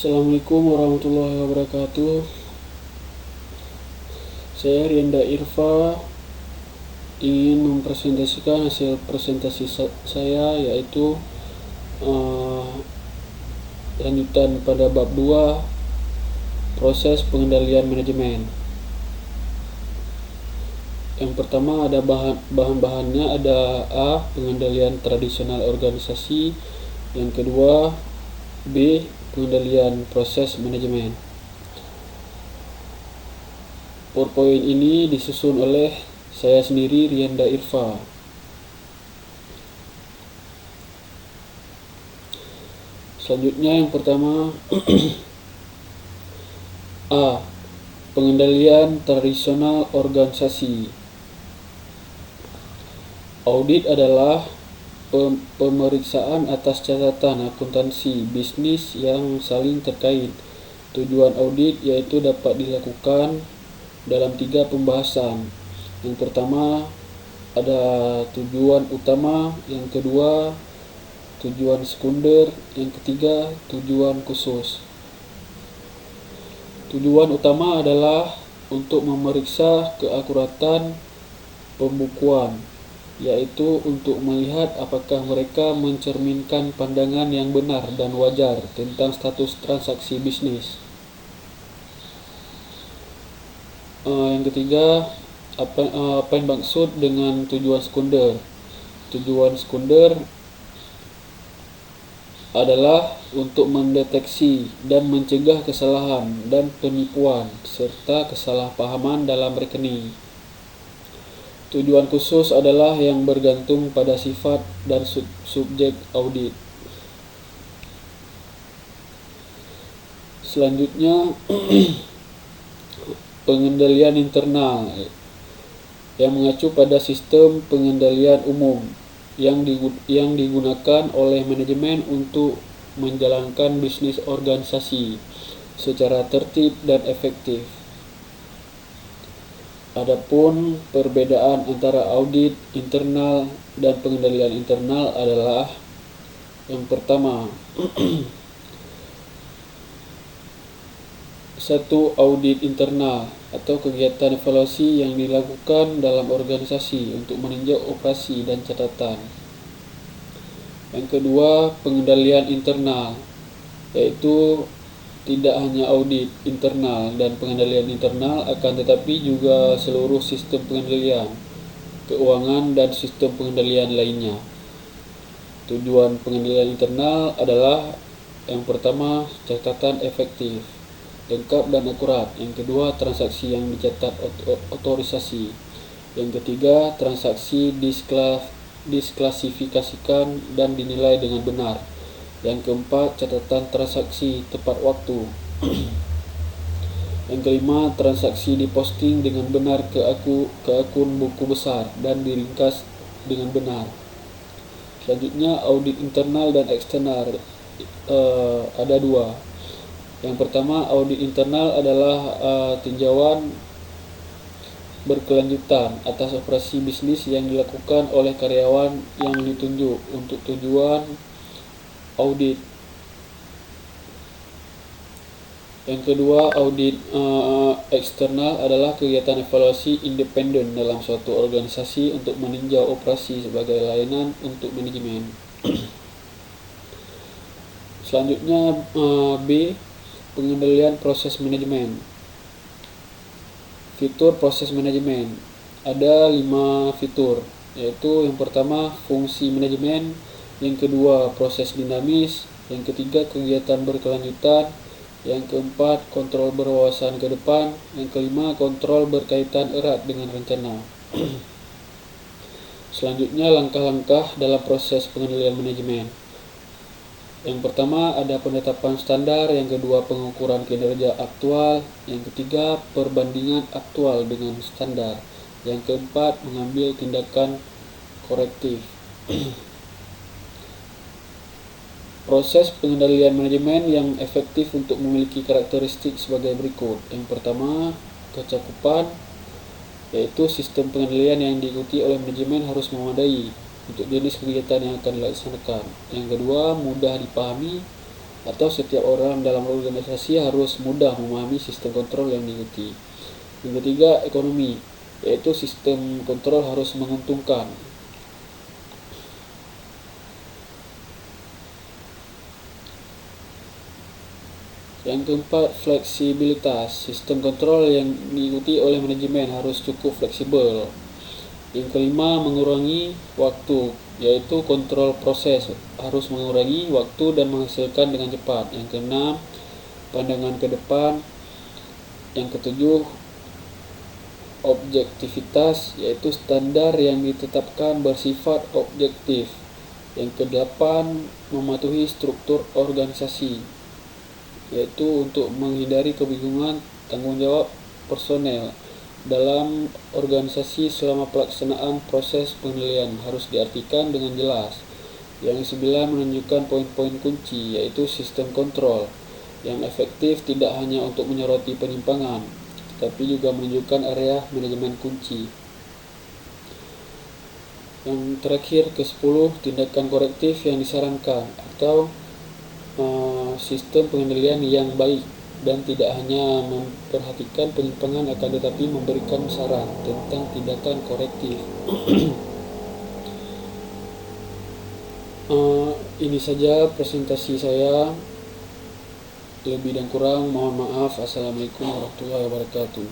Assalamualaikum warahmatullahi wabarakatuh. Saya Rianda Irfa ingin mempresentasikan hasil presentasi saya, yaitu lanjutan pada bab 2, proses pengendalian manajemen. Yang pertama ada bahan-bahannya, ada A, pengendalian tradisional organisasi. Yang kedua, B, pengendalian proses manajemen. PowerPoint ini disusun oleh saya sendiri, Rianda Irfa. Selanjutnya yang pertama A, pengendalian tradisional organisasi. Audit adalah pemeriksaan atas catatan akuntansi bisnis yang saling terkait. Tujuan audit yaitu dapat dilakukan dalam 3 pembahasan. Yang pertama ada tujuan utama, yang kedua tujuan sekunder, yang ketiga tujuan khusus. Tujuan utama adalah untuk memeriksa keakuratan pembukuan, yaitu untuk melihat apakah mereka mencerminkan pandangan yang benar dan wajar tentang status transaksi bisnis. Yang ketiga, apa yang maksud dengan tujuan sekunder? Tujuan sekunder adalah untuk mendeteksi dan mencegah kesalahan dan penipuan serta kesalahpahaman dalam rekening. Tujuan khusus adalah yang bergantung pada sifat dan subjek audit. Selanjutnya pengendalian internal yang mengacu pada sistem pengendalian umum yang digunakan oleh manajemen untuk menjalankan bisnis organisasi secara tertib dan efektif. Adapun perbedaan antara audit internal dan pengendalian internal adalah yang pertama, 1. Audit internal atau kegiatan evaluasi yang dilakukan dalam organisasi untuk meninjau operasi dan catatan. Yang kedua, pengendalian internal, yaitu tidak hanya audit internal dan pengendalian internal, akan tetapi juga seluruh sistem pengendalian keuangan dan sistem pengendalian lainnya. Tujuan pengendalian internal adalah yang pertama, catatan efektif, lengkap dan akurat. Yang kedua, transaksi yang dicatat otorisasi. Yang ketiga, transaksi disklasifikasikan dan dinilai dengan benar. Yang keempat, catatan transaksi tepat waktu. Yang kelima, transaksi diposting dengan benar ke akun buku besar dan diringkas dengan benar. Selanjutnya, audit internal dan eksternal ada 2. Yang pertama, audit internal adalah tinjauan berkelanjutan atas operasi bisnis yang dilakukan oleh karyawan yang ditunjuk untuk tujuan audit. Yang kedua, audit eksternal adalah kegiatan evaluasi independen dalam suatu organisasi untuk meninjau operasi sebagai layanan untuk manajemen. Selanjutnya B, pengendalian proses manajemen. Fitur proses manajemen ada 5 fitur, yaitu yang pertama fungsi manajemen, yang kedua proses dinamis, yang ketiga kegiatan berkelanjutan, yang keempat kontrol berwawasan ke depan, yang kelima kontrol berkaitan erat dengan rencana. Selanjutnya langkah-langkah dalam proses pengendalian manajemen. Yang pertama ada penetapan standar, yang kedua pengukuran kinerja aktual, yang ketiga perbandingan aktual dengan standar, yang keempat mengambil tindakan korektif. Proses pengendalian manajemen yang efektif untuk memiliki karakteristik sebagai berikut. Yang pertama, kecakupan, yaitu sistem pengendalian yang diikuti oleh manajemen harus memadai untuk jenis kegiatan yang akan dilaksanakan. Yang kedua, mudah dipahami, atau setiap orang dalam organisasi harus mudah memahami sistem kontrol yang diikuti. Yang ketiga, ekonomi, yaitu sistem kontrol harus menguntungkan. Yang keempat, fleksibilitas. Sistem kontrol yang diikuti oleh manajemen harus cukup fleksibel. Yang kelima, mengurangi waktu, yaitu kontrol proses harus mengurangi waktu dan menghasilkan dengan cepat. Yang keenam, pandangan ke depan. Yang ketujuh, objektivitas, yaitu standar yang ditetapkan bersifat objektif. Yang kedelapan, mematuhi struktur organisasi, yaitu untuk menghindari kebingungan tanggung jawab personel dalam organisasi selama pelaksanaan proses penilaian harus diartikan dengan jelas. Yang kesembilan, menunjukkan poin-poin kunci, yaitu sistem kontrol yang efektif tidak hanya untuk menyoroti penyimpangan, tetapi juga menunjukkan area manajemen kunci. Yang terakhir, ke-10, tindakan korektif yang disarankan atau sistem pengendalian yang baik dan tidak hanya memperhatikan penyimpangan akan tetapi memberikan saran tentang tindakan korektif. Ini saja presentasi saya. Lebih dan kurang mohon maaf. Assalamualaikum warahmatullahi wabarakatuh.